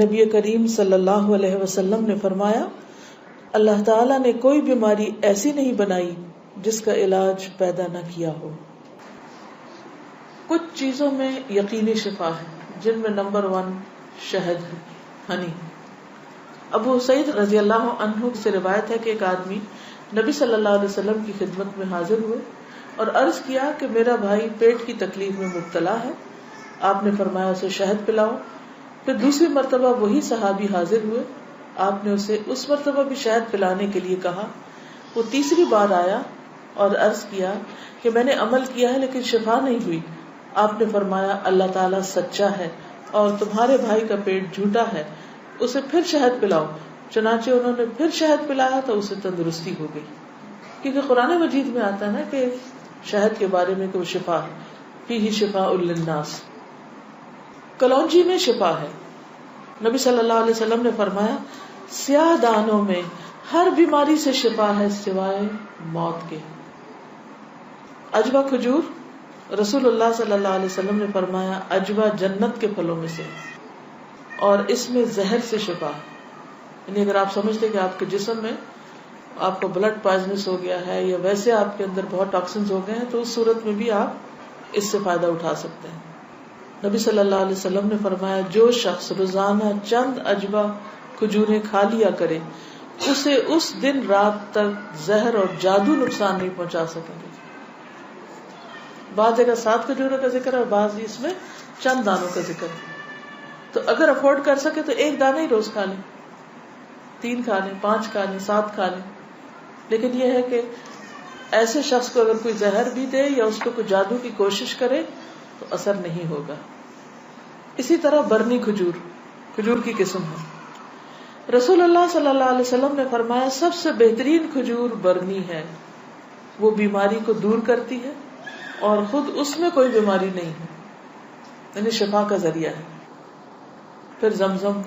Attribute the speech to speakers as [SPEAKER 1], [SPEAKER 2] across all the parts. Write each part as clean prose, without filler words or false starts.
[SPEAKER 1] نبی کریم صلی اللہ علیہ وسلم نے فرمایا اللہ تعالیٰ نے کوئی بیماری ایسی نہیں بنائی جس کا علاج پیدا نہ کیا ہو۔ کچھ چیزوں میں یقینی شفا ہے جن میں نمبر 1 شہد ہے، ہنی۔ ابو سعید رضی اللہ عنہ سے روایت ہے کہ ایک آدمی نبی صلی اللہ علیہ وسلم کی خدمت میں حاضر ہوئے اور عرض کیا کہ میرا بھائی پیٹ کی تکلیف میں مبتلا ہے، آپ نے فرمایا اسے شہد پلاؤ۔ پھر دوسری مرتبہ وہی صحابی حاضر ہوئے، آپ نے اسے اس مرتبہ بھی شہد پلانے کے لیے کہا۔ وہ تیسری بار آیا اور عرض کیا کہ میں نے عمل کیا ہے لیکن شفا نہیں ہوئی، آپ نے فرمایا اللہ تعالیٰ سچا ہے اور تمہارے بھائی کا پیٹ جھوٹا ہے، اسے پھر شہد پلاؤ۔ چنانچہ انہوں نے پھر شہد پلایا تو اسے تندرستی ہو گئی، کیونکہ قرآن مجید میں آتا ہے نا کہ شہد کے بارے میں کہ وہ شفا ہے، فیہ شفاء للناس۔ کلونجی میں شفا ہے، نبی صلی اللہ علیہ وسلم نے فرمایا سیاہ دانوں میں ہر بیماری سے شفا ہے سوائے موت کے۔ عجوہ کھجور، رسول اللہ صلی اللہ علیہ وسلم نے فرمایا عجوہ جنت کے پھلوں میں سے اور اس میں زہر سے شفا ہے، یعنی اگر آپ سمجھتے کہ آپ کے جسم میں آپ کو بلڈ پوائزنس ہو گیا ہے یا ویسے آپ کے اندر بہت ٹاکسنز ہو گئے ہیں تو اس صورت میں بھی آپ اس سے فائدہ اٹھا سکتے ہیں۔ نبی صلی اللہ علیہ وسلم نے فرمایا جو شخص روزانہ چند عجوہ کھجوریں کھا لیا کرے اسے اس دن رات تک زہر اور جادو نقصان نہیں پہنچا سکیں گے۔ بعض جگہ 7 کھجوروں کا ذکر ہے اور بعض اس میں چند دانوں کا ذکر ہے، تو اگر افورڈ کر سکے تو ایک دانہ ہی روز کھا لیں، 3 کھا لیں، 5 کھا لیں، 7 کھا لیں۔ لیکن یہ ہے کہ ایسے شخص کو اگر کوئی زہر بھی دے یا اس کو کوئی جادو کی کوشش کرے تو اثر نہیں ہوگا۔ اسی طرح برنی کھجور کی قسم ہے، رسول اللہ صلی اللہ علیہ وسلم نے فرمایا سب سے بہترین کھجور برنی ہے، وہ بیماری کو دور کرتی ہے اور خود اس میں کوئی بیماری نہیں ہے، یعنی شفا کا ذریعہ ہے۔ پھر زمزم،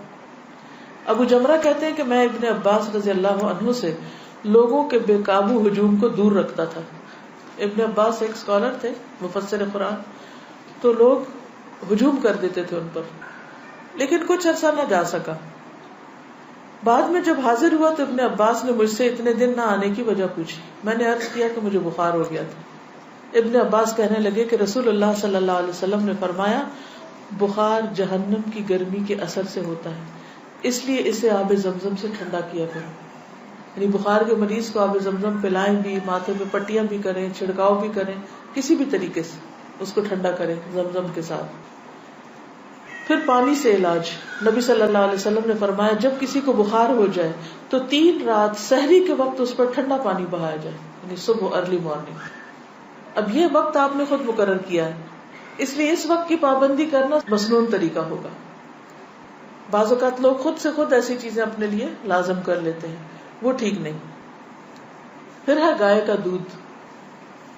[SPEAKER 1] ابو جمرہ کہتے ہیں کہ میں ابن عباس رضی اللہ عنہ سے لوگوں کے بے قابو ہجوم کو دور رکھتا تھا۔ ابن عباس ایک اسکالر تھے، مفسر قرآن، تو لوگ ہجوم کر دیتے تھے ان پر، لیکن کچھ عرصہ نہ جا سکا۔ بعد میں جب حاضر ہوا تو ابن عباس نے مجھ سے اتنے دن نہ آنے کی وجہ پوچھی، میں نے عرض کیا کہ مجھے بخار ہو گیا تھا۔ ابن عباس کہنے لگے کہ رسول اللہ صلی اللہ علیہ وسلم نے فرمایا بخار جہنم کی گرمی کے اثر سے ہوتا ہے، اس لیے اسے آب زمزم سے ٹھنڈا کیا کرو، یعنی بخار کے مریض کو آب زمزم پلائیں بھی، ماتھے پہ پٹیاں بھی کریں، چھڑکاؤ بھی کریں، کسی بھی طریقے سے اس کو ٹھنڈا کریں زمزم کے ساتھ۔ پھر پانی سے علاج، نبی صلی اللہ علیہ وسلم نے فرمایا جب کسی کو بخار ہو جائے تو 3 رات سحری کے وقت اس پر ٹھنڈا پانی بہایا جائے، یعنی صبح ارلی مارننگ۔ اب یہ وقت آپ نے خود مقرر کیا ہے، اس لیے اس وقت کی پابندی کرنا مسنون طریقہ ہوگا۔ بعض اوقات لوگ خود سے خود ایسی چیزیں اپنے لیے لازم کر لیتے ہیں، وہ ٹھیک نہیں۔ پھر ہے گائے کا دودھ،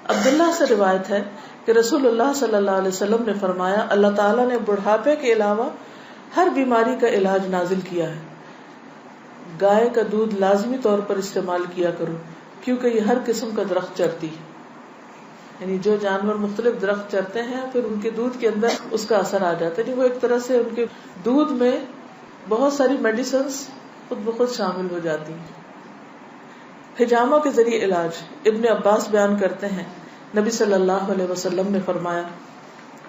[SPEAKER 1] عبداللہ سے روایت ہے کہ رسول اللہ صلی اللہ علیہ وسلم نے فرمایا اللہ تعالیٰ نے بڑھاپے کے علاوہ ہر بیماری کا علاج نازل کیا ہے، گائے کا دودھ لازمی طور پر استعمال کیا کرو کیونکہ یہ ہر قسم کا درخت چرتی ہے، یعنی جو جانور مختلف درخت چرتے ہیں پھر ان کے دودھ کے اندر اس کا اثر آ جاتا ہے، وہ ایک طرح سے ان کے دودھ میں بہت ساری میڈیسنز خود بخود شامل ہو جاتی ہیں۔ حجامہ کے ذریعے علاج، ابن عباس بیان کرتے ہیں نبی صلی اللہ علیہ وسلم نے فرمایا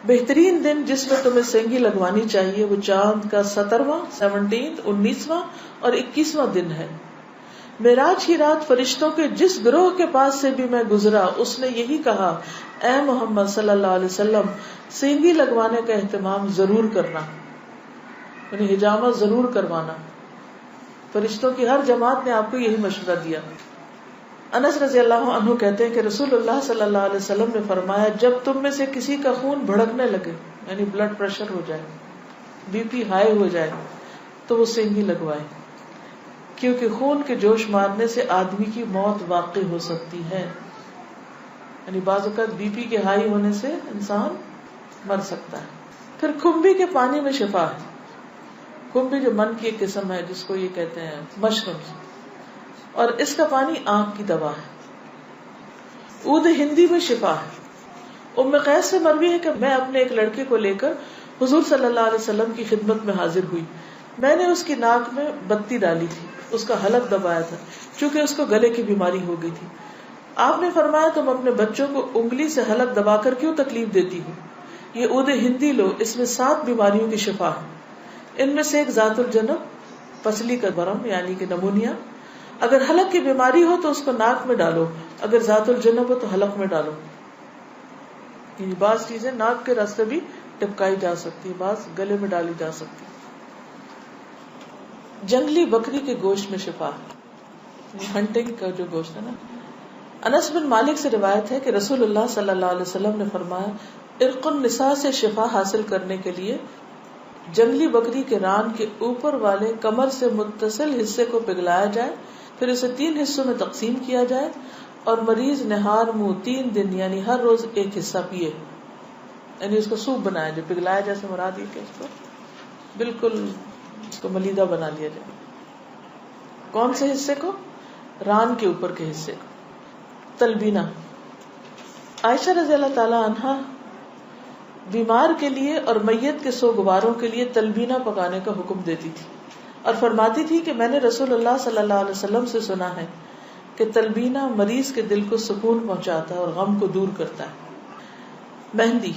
[SPEAKER 1] بہترین دن جس میں تمہیں سینگی لگوانی چاہیے وہ چاند کا 17واں، 19واں اور 21واں دن ہے۔ معراج کی رات فرشتوں کے جس گروہ کے پاس سے بھی میں گزرا اس نے یہی کہا اے محمد صلی اللہ علیہ وسلم سینگی لگوانے کا اہتمام ضرور کرنا، یعنی حجامہ ضرور کروانا۔ فرشتوں کی ہر جماعت نے آپ کو یہی مشورہ دیا۔ انس رضی اللہ عنہ کہتے ہیں کہ رسول اللہ صلی اللہ علیہ وسلم نے فرمایا جب تم میں سے کسی کا خون بھڑکنے لگے، یعنی بلڈ پریشر ہو جائے، بی پی ہائی ہو جائے، تو وہ سینگی لگوائے، کیونکہ خون کے جوش مارنے سے آدمی کی موت واقع ہو سکتی ہے، یعنی بعض اوقات بی پی کے ہائی ہونے سے انسان مر سکتا ہے۔ پھر کھمبی کے پانی میں شفا ہے، کھمبی جو من کی ایک قسم ہے جس کو یہ کہتے ہیں مشروم، اور اس کا پانی آنکھ کی دوا ہے۔ عود ہندی میں شفا ہے، ام قیس سے مروی ہے کہ میں اپنے ایک لڑکے کو لے کر حضور صلی اللہ علیہ وسلم کی خدمت میں حاضر ہوئی، میں نے اس کی ناک میں بتی ڈالی تھی، اس کا حلق دبایا تھا، چونکہ اس کو گلے کی بیماری ہو گئی تھی. آپ نے فرمایا تم اپنے بچوں کو انگلی سے حلق دبا کر کیوں تکلیف دیتی ہو؟ یہ عود ہندی لو، اس میں 7 بیماریوں کی شفا ہے. ان میں سے ایک ذات الجنب، پسلی کا برم یعنی کہ نمونیا. اگر حلق کی بیماری ہو تو اس کو ناک میں ڈالو، اگر ذات الجنب ہو تو حلق میں ڈالو. یعنی بعض چیزیں ناک کے راستے بھی ٹپکائی جا سکتی، بعض گلے میں ڈالی جا سکتی. جنگلی بکری کے گوشت میں شفا، ہنٹنگ کا جو گوشت ہے نا. انس بن مالک سے روایت ہے کہ رسول اللہ صلی اللہ علیہ وسلم نے فرمایا ارق النساء سے شفا حاصل کرنے کے لیے جنگلی بکری کے ران کے اوپر والے کمر سے متصل حصے کو پگھلایا جائے، پھر اسے 3 حصوں میں تقسیم کیا جائے اور مریض نہار منہ 3 دن یعنی ہر روز ایک حصہ پیے. یعنی اس کو سوپ بنایا جائے، پگھلایا جیسے مراد یہ کہ اس کو بالکل اس کو ملیدہ بنا لیا جائے. کون سے حصے کو؟ ران کے اوپر کے حصے کو. تلبینہ، عائشہ رضی اللہ تعالی عنہا بیمار کے لیے اور میت کے سوگواروں کے لیے تلبینہ پکانے کا حکم دیتی تھی اور فرماتی تھی کہ میں نے رسول اللہ صلی اللہ علیہ وسلم سے سنا ہے کہ تلبینہ مریض کے دل کو سکون پہنچاتا ہے اور غم کو دور کرتا ہے. مہندی،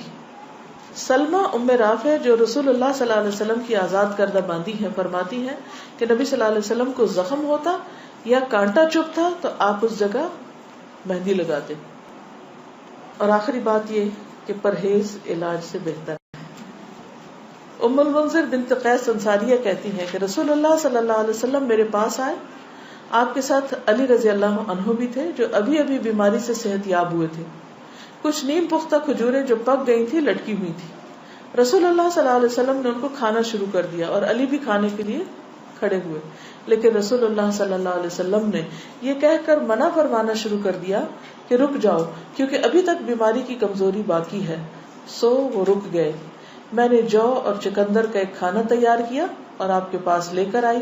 [SPEAKER 1] سلمہ ام رافع جو رسول اللہ صلی اللہ علیہ وسلم کی آزاد کردہ باندی ہیں فرماتی ہیں کہ نبی صلی اللہ علیہ وسلم کو زخم ہوتا یا کانٹا چبھتا تو آپ اس جگہ مہندی لگاتے. اور آخری بات یہ کہ پرہیز علاج سے بہتر ہے. ام المنذر بنت قیس انصاریہ کہتی ہیں کہ رسول اللہ صلی اللہ علیہ وسلم میرے پاس آئے، آپ کے ساتھ علی رضی اللہ عنہ بھی تھے جو ابھی ابھی بیماری سے صحت یاب ہوئے تھے. کچھ نیم پختہ کھجوریں جو پک گئی تھی لٹکی ہوئی تھی. رسول اللہ صلی اللہ علیہ وسلم نے ان کو کھانا شروع کر دیا اور علی بھی کھانے کے لیے کھڑے ہوئے، لیکن رسول اللہ صلی اللہ علیہ وسلم نے یہ کہہ کر منع فرمانا شروع کر دیا کہ رک جاؤ کیونکہ ابھی تک بیماری کی کمزوری باقی ہے. سو وہ رک گئے. میں نے جو اور چکندر کا ایک کھانا تیار کیا اور آپ کے پاس لے کر آئی.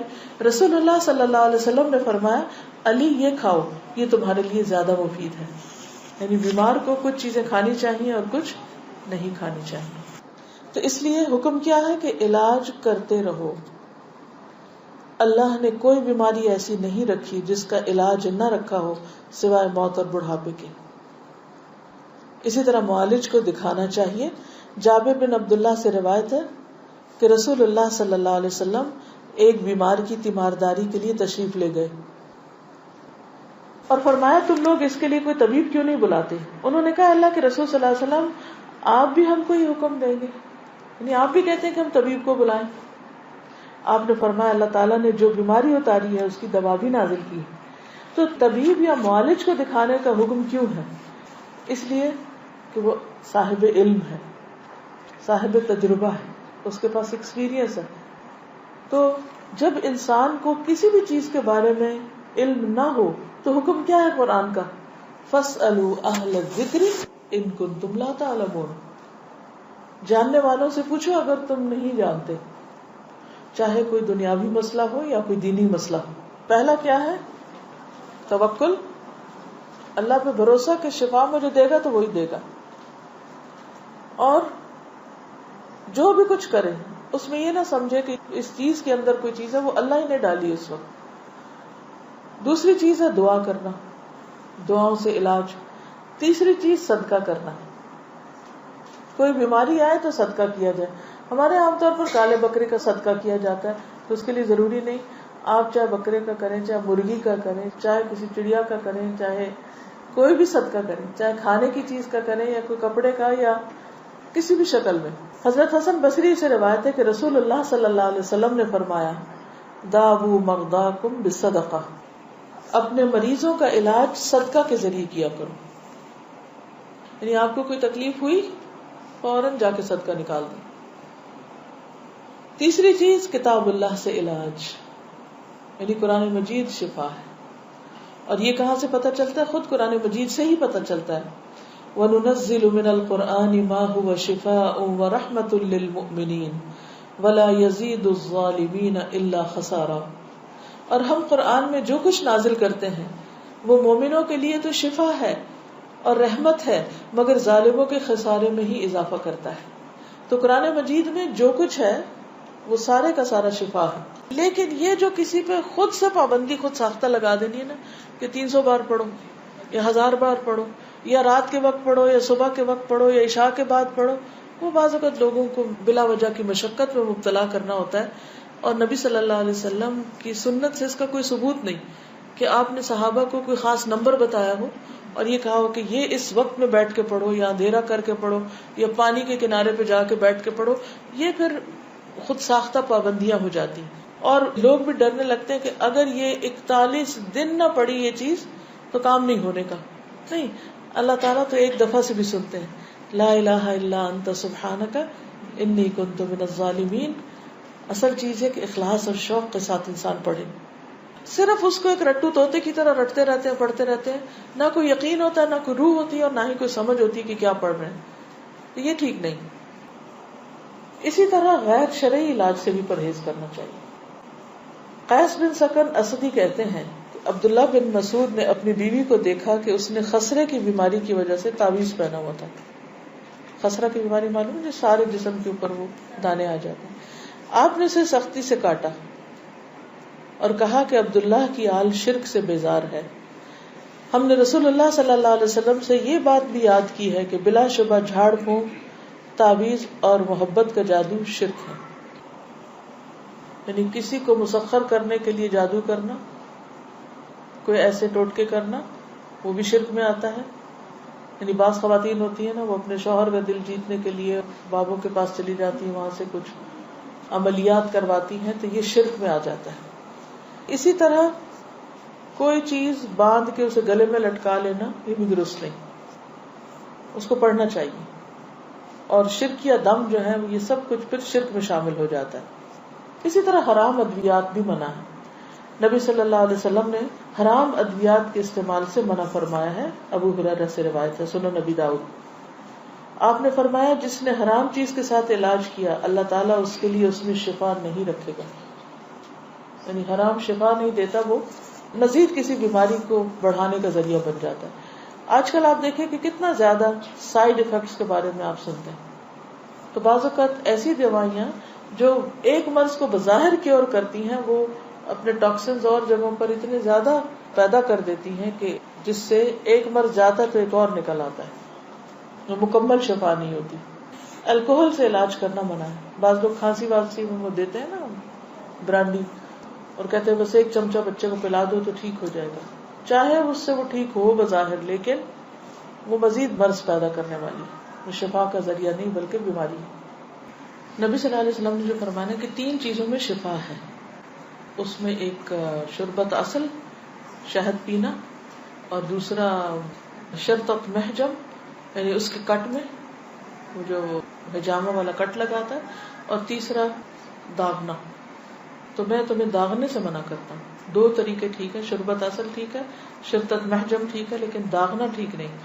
[SPEAKER 1] رسول اللہ صلی اللہ علیہ وسلم نے فرمایا علی یہ کھاؤ، یہ تمہارے لیے زیادہ مفید ہے. یعنی بیمار کو کچھ چیزیں کھانی چاہیے اور کچھ نہیں کھانی چاہیے. تو اس لیے حکم کیا ہے کہ علاج کرتے رہو. اللہ نے کوئی بیماری ایسی نہیں رکھی جس کا علاج نہ رکھا ہو سوائے موت اور بڑھاپے کے. اسی طرح معالج کو دکھانا چاہیے. جابر بن عبداللہ سے روایت ہے کہ رسول اللہ صلی اللہ علیہ وسلم ایک بیمار کی تیمارداری کے لیے تشریف لے گئے اور فرمایا تم لوگ اس کے لیے کوئی طبیب کیوں نہیں بلاتے؟ انہوں نے کہا اللہ کے رسول صلی اللہ علیہ وسلم آپ بھی ہم کو یہ حکم دیں گے، یعنی آپ بھی کہتے ہیں کہ ہم طبیب کو بلائیں. آپ نے فرمایا اللہ تعالیٰ نے جو بیماری اتاری ہے اس کی دوا بھی نازل کی. تو طبیب یا معالج کو دکھانے کا حکم کیوں ہے؟ اس لیے کہ وہ صاحب علم ہے، صاحب تجربہ ہے، اس کے پاس ایکسپیرینس ہے. تو جب انسان کو کسی بھی چیز کے بارے میں علم نہ ہو تو حکم کیا ہے قرآن کا؟ فَاسْأَلُوا أَهْلَ الذِّكْرِ إِن كُنتُمْ لَا تَعْلَمُونَ. جاننے والوں سے پوچھو اگر تم نہیں جانتے، چاہے کوئی دنیاوی مسئلہ ہو یا کوئی دینی مسئلہ ہو. پہلا کیا ہے؟ توکل، اللہ پہ بھروسہ کہ شفا مجھے دے گا تو وہی دے گا. اور جو بھی کچھ کرے اس میں یہ نہ سمجھے کہ اس چیز کے اندر کوئی چیز ہے وہ اللہ ہی نے ڈالی اس وقت. دوسری چیز ہے دعا کرنا، دعاؤں سے علاج. تیسری چیز صدقہ کرنا. کوئی بیماری آئے تو صدقہ کیا جائے. ہمارے عام طور پر کالے بکرے کا صدقہ کیا جاتا ہے، تو اس کے لیے ضروری نہیں آپ چاہے بکرے کا کریں، چاہے مرغی کا کریں، چاہے کسی چڑیا کا کریں، چاہے کوئی بھی صدقہ کریں، چاہے کھانے کی چیز کا کریں یا کوئی کپڑے کا یا کسی بھی شکل میں. حضرت حسن بصری سے روایت ہے کہ رسول اللہ صلی اللہ علیہ وسلم نے فرمایا داؤ مرضاکم بالصدقہ، اپنے مریضوں کا علاج صدقہ کے ذریعے کیا کرو. یعنی آپ کو کوئی تکلیف ہوئی فوراً جا کے صدقہ نکال دیں. تیسری چیز کتاب اللہ سے علاج، یعنی قرآن مجید شفا ہے. اور یہ کہاں سے پتہ چلتا ہے؟ خود قرآن مجید سے ہی پتہ چلتا ہے. وَنُنَزِّلُ مِنَ الْقُرْآنِ مَا هُوَ شِفَاءٌ وَرَحْمَةٌ لِّلْمُؤْمِنِينَ وَلَا يَزِيدُ الظَّالِمِينَ إِلَّا خَسَارًا. اور ہم قرآن میں جو کچھ نازل کرتے ہیں وہ مومنوں کے لیے تو شفا ہے اور رحمت ہے، مگر ظالموں کے خسارے میں ہی اضافہ کرتا ہے. تو قرآن مجید میں جو کچھ ہے وہ سارے کا سارا شفا ہے. لیکن یہ جو کسی پہ خود سے پابندی خود ساختہ لگا دینی ہے نا کہ 300 بار پڑھو یا 1000 بار پڑھو یا رات کے وقت پڑھو یا صبح کے وقت پڑھو یا عشاء کے بعد پڑھو، وہ بعض اوقات لوگوں کو بلا وجہ کی مشقت میں مبتلا کرنا ہوتا ہے. اور نبی صلی اللہ علیہ وسلم کی سنت سے اس کا کوئی ثبوت نہیں کہ آپ نے صحابہ کو کوئی خاص نمبر بتایا ہو اور یہ کہا ہو کہ یہ اس وقت میں بیٹھ کے پڑھو یا اندھیرا کر کے پڑھو یا پانی کے کنارے پہ جا کے بیٹھ کے پڑھو. یہ پھر خود ساختہ پابندیاں ہو جاتی اور لوگ بھی ڈرنے لگتے ہیں کہ اگر یہ 41 دن نہ پڑھی یہ چیز تو کام نہیں ہونے کا. نہیں، اللہ تعالیٰ تو ایک دفعہ سے بھی سنتے ہیں. لا الہ الا انت سبحانک انی کنت من الظالمین. اصل چیز ہے کہ اخلاص اور شوق کے ساتھ انسان پڑھے. صرف اس کو ایک رٹو طوطے کی طرح رٹتے رہتے ہیں، پڑھتے رہتے ہیں، نہ کوئی یقین ہوتا ہے، نہ کوئی روح ہوتی ہے اور نہ ہی کوئی سمجھ ہوتی ہے کہ کیا پڑھ رہے ہیں. تو یہ ٹھیک نہیں. اسی طرح غیر شرعی علاج سے بھی پرہیز کرنا چاہیے. قیس بن سکن اسدی کہتے ہیں کہ عبداللہ بن مسعود نے اپنی بیوی کو دیکھا کہ اس نے خسرے کی بیماری کی وجہ سے تعویذ پہنا ہوا تھا. خسرہ کی بیماری معلوم ہے، جو سارے جسم کے اوپر وہ دانے آ جاتے ہیں. آپ نے اسے سختی سے کاٹا اور کہا کہ عبداللہ کی آل شرک سے بیزار ہے. ہم نے رسول اللہ صلی اللہ علیہ وسلم سے یہ بات بھی یاد کی ہے کہ بلا شبہ جھاڑ پھونک، تعویذ اور محبت کا جادو شرک ہے. یعنی کسی کو مسخر کرنے کے لیے جادو کرنا، کوئی ایسے ٹوٹکے کرنا، وہ بھی شرک میں آتا ہے. یعنی بعض خواتین ہوتی ہیں نا، وہ اپنے شوہر کا دل جیتنے کے لیے بابوں کے پاس چلی جاتی ہیں، وہاں سے کچھ عملیات کرواتی ہیں، تو یہ شرک میں آ جاتا ہے. اسی طرح کوئی چیز باندھ کے اسے گلے میں لٹکا لینا، یہ بھی درست نہیں. اس کو پڑھنا چاہیے. اور شرک یا دم جو ہے یہ سب کچھ پھر شرک میں شامل ہو جاتا ہے. اسی طرح حرام ادویات بھی منع ہے. نبی صلی اللہ علیہ وسلم نے حرام ادویات کے استعمال سے منع فرمایا ہے. ابو ہریرہ سے روایت ہے، سنن نبی داؤد. آپ نے فرمایا جس نے حرام چیز کے ساتھ علاج کیا اللہ تعالیٰ اس کے لیے اس میں شفا نہیں رکھے گا. یعنی حرام شفا نہیں دیتا، وہ مزید کسی بیماری کو بڑھانے کا ذریعہ بن جاتا ہے. آج کل آپ دیکھیں کہ کتنا زیادہ سائیڈ ایفیکٹس کے بارے میں آپ سنتے ہیں. تو بعض اوقات ایسی دوائیاں جو ایک مرض کو بظاہر کیور کرتی ہیں، وہ اپنے ٹاکسنز اور جگہوں پر اتنے زیادہ پیدا کر دیتی ہیں کہ جس سے ایک مرض جاتا ہے تو ایک اور نکل آتا ہے، وہ مکمل شفا نہیں ہوتی. الکوہل سے علاج کرنا منع ہے. بعض لوگ کھانسی وانسی میں وہ دیتے ہیں نا برانڈی، اور کہتے ہیں بس ایک چمچہ بچے کو پلا دو تو ٹھیک ہو جائے گا. چاہے اس سے وہ ٹھیک ہو بظاہر، لیکن وہ مزید مرض پیدا کرنے والی ہے. وہ شفا کا ذریعہ نہیں بلکہ بیماری ہے. نبی صلی اللہ علیہ وسلم نے جو فرمایا کہ 3 چیزوں میں شفا ہے. اس میں ایک شربت اصل، شہد پینا، اور دوسرا شرطت محجم، یعنی اس کے کٹ میں وہ جو حجامہ والا کٹ لگاتا ہے، اور تیسرا داغنا. تو میں تمہیں داغنے سے منع کرتا ہوں. 2 طریقے ٹھیک ہے، شربت اصل ٹھیک ہے، شرطت محجم ٹھیک ہے، لیکن داغنا ٹھیک نہیں.